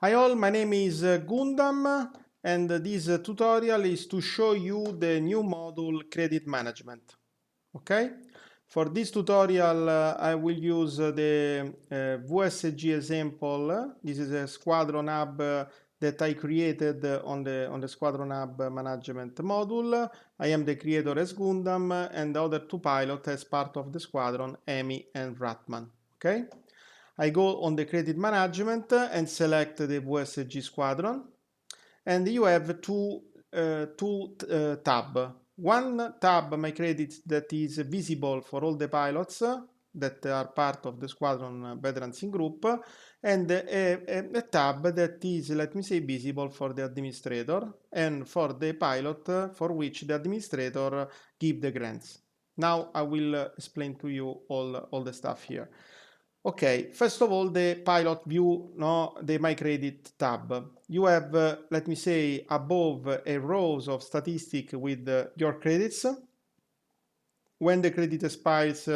Hi all, my name is Gundam, and this tutorial is to show you the new module credit management. Okay, for this tutorial I will use the VSG example. This is a Squadron HUB that I created on the Squadron HUB management module. I am the creator as Gundam, and the other two pilots as part of the squadron, Emi and Ratman. Okay. I go on the credit management and select the VSG squadron, and you have two tab. One tab, my credits, that is visible for all the pilots that are part of the squadron veterans in group, and a tab that is, let me say, visible for the administrator and for the pilot for which the administrator give the grants. Now I will explain to you all the stuff here. Okay, first of all, the pilot view, no, the My Credit tab. You have, let me say, above a rows of statistics with your credits. When the credit expires,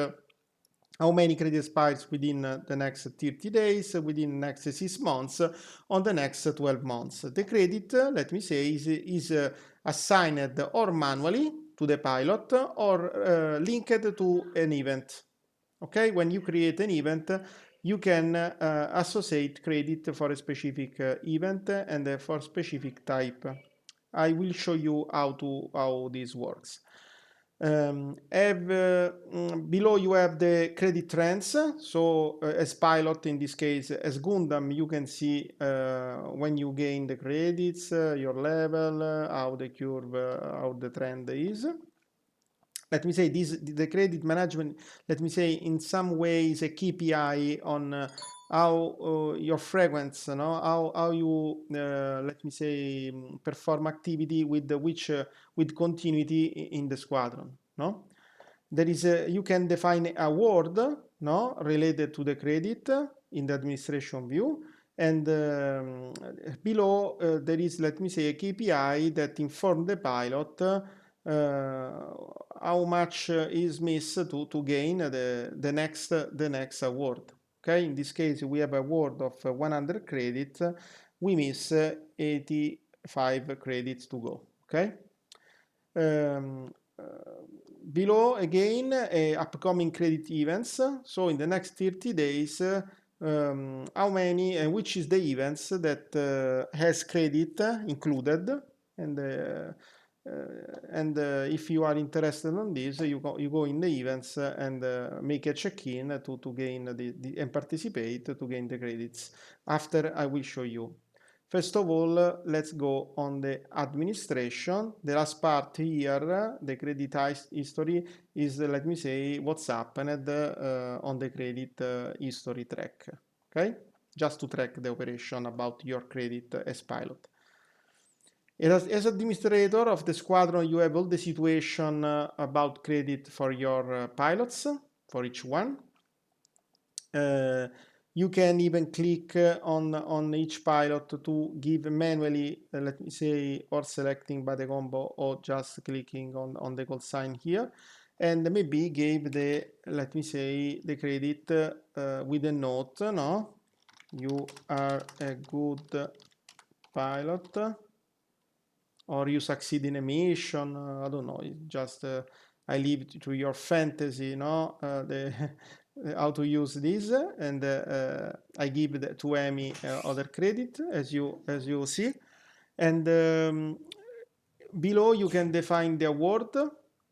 how many credit expires within the next 30 days, within the next 6 months, on the next 12 months. The credit, let me say, is assigned or manually to the pilot or linked to an event. Okay, when you create an event, you can associate credit for a specific event and for specific type. I will show you how this works. Below you have the credit trends. So as pilot, in this case, as Gundam, you can see when you gain the credits, your level, how the curve, how the trend is. Let me say the credit management, let me say, in some ways a KPI on how your frequency, how you let me say perform activity with with continuity in the squadron. There is you can define a word related to the credit in the administration view, and below there is, let me say, a KPI that inform the pilot how much is missed to gain the next award. Okay, in this case we have a award of 100 credits, we miss 85 credits to go. Okay. Below again upcoming credit events. So in the next 30 days, how many and which is the events that has credit included, and if you are interested on this, you go in the events and make a check-in to gain and participate to gain the credits. After I will show you. First of all, let's go on the administration. The last part here, the credit history, is, let me say, what's happened on the credit history track. Okay, just to track the operation about your credit as pilot. As administrator of the squadron, you have all the situation about credit for your pilots, for each one. You can even click on each pilot to give manually, let me say, or selecting by the combo, or just clicking on the call sign here, and maybe give the, let me say, the credit with a note, you are a good pilot, or you succeed in a mission, I don't know, just I leave it to your fantasy, how to use this, and I give to Emi other credit, as you see, and below you can define the award.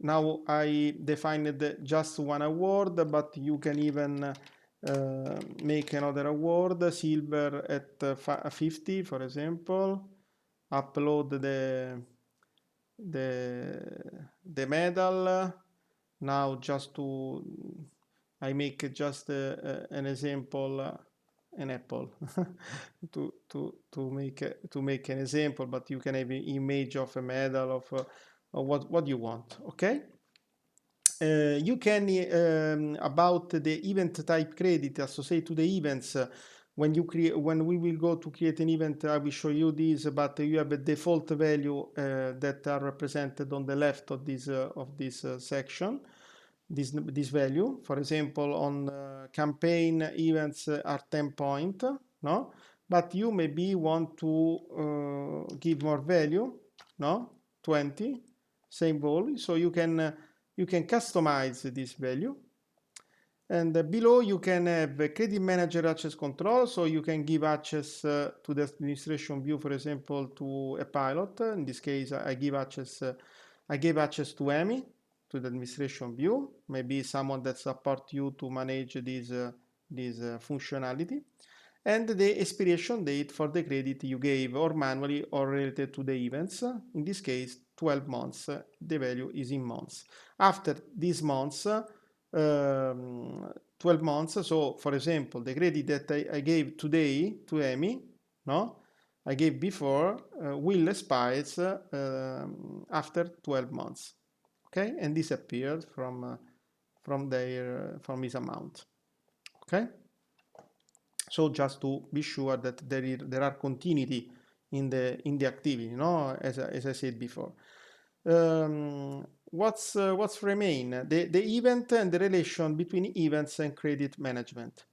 Now I defined just one award, but you can even make another award, silver at 50, for example. Upload the medal. Now just I make just an example, an apple to make an example, but you can have an image of a medal of what you want. Okay. You can about the event type credit associated to the events. When we will go to create an event, I will show you this, but you have a default value that are represented on the left of this section. This value, for example, on campaign events are 10 point, but you maybe want to give more value, no? 20, same value, so you can customize this value. And below you can have a credit manager access control, so you can give access to the administration view, for example, to a pilot. In this case, I gave access to Amy, to the administration view, maybe someone that support you to manage this functionality, and the expiration date for the credit you gave, or manually or related to the events. In this case, 12 months. The value is in months. After these months, 12 months, so for example, the credit that I gave today to Amy, no, I gave before, will expire after 12 months, okay, and disappeared from his amount, okay. So just to be sure that there are continuity in the activity, no, as I said before. What's remain? The event and the relation between events and credit management.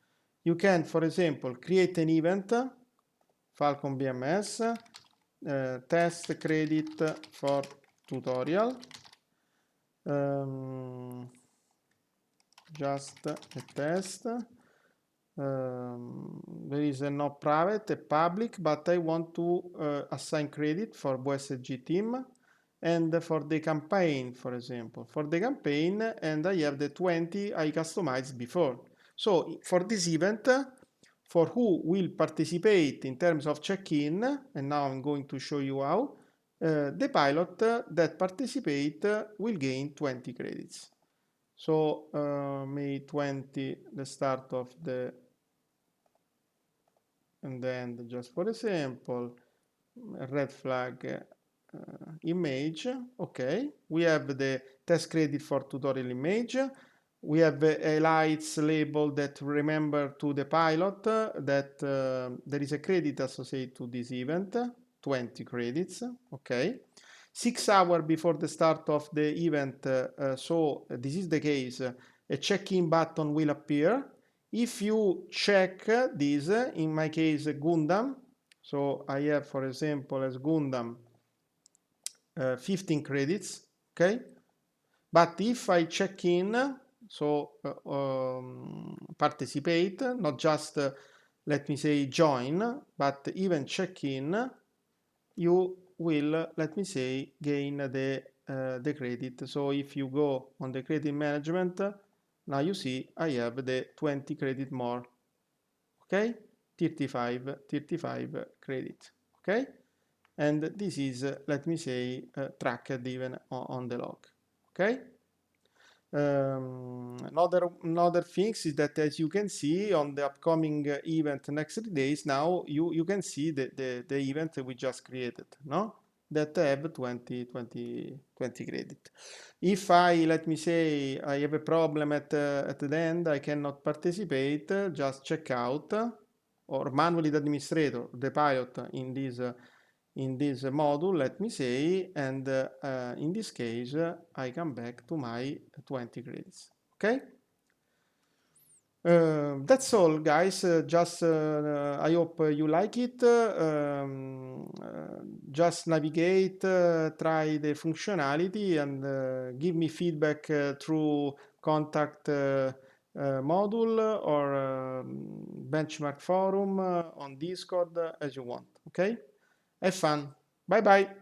You can, for example, create an event, Falcon BMS, test credit for tutorial, just a test. There is a no private, a public, but I want to assign credit for VSG team and for the campaign, for example. For the campaign, and I have the 20 I customized before. So for this event, for who will participate in terms of check-in, and now I'm going to show you how, the pilot that participate will gain 20 credits. So May 20, the start of the, and then just for example, red flag image. Okay, we have the test credit for tutorial image. We have a lights label that remember to the pilot that there is a credit associated to this event, 20 credits. Okay, 6 hours before the start of the event, so this is the case, a check-in button will appear. If you check this, in my case Gundam, so I have, for example, as Gundam 15 credits, okay? But if I check in, so participate, not just let me say join, but even check in, you will, let me say, gain the credit. So if you go on the credit management, now you see I have the 20 credit more, okay? 35 credit, okay? And this is, let me say, tracked even on the log, okay? Another things is that, as you can see on the upcoming event next 3 days, now you can see the event we just created, no? That have 20 credit. If I, let me say, I have a problem at the end, I cannot participate, just check out, or manually the administrator, the pilot in this module, let me say, and in this case, I come back to my 20 credits, okay? That's all, guys. I hope you like it. Just navigate, try the functionality, and give me feedback through contact module or benchmark forum on Discord, as you want. Okay? Have fun. Bye bye.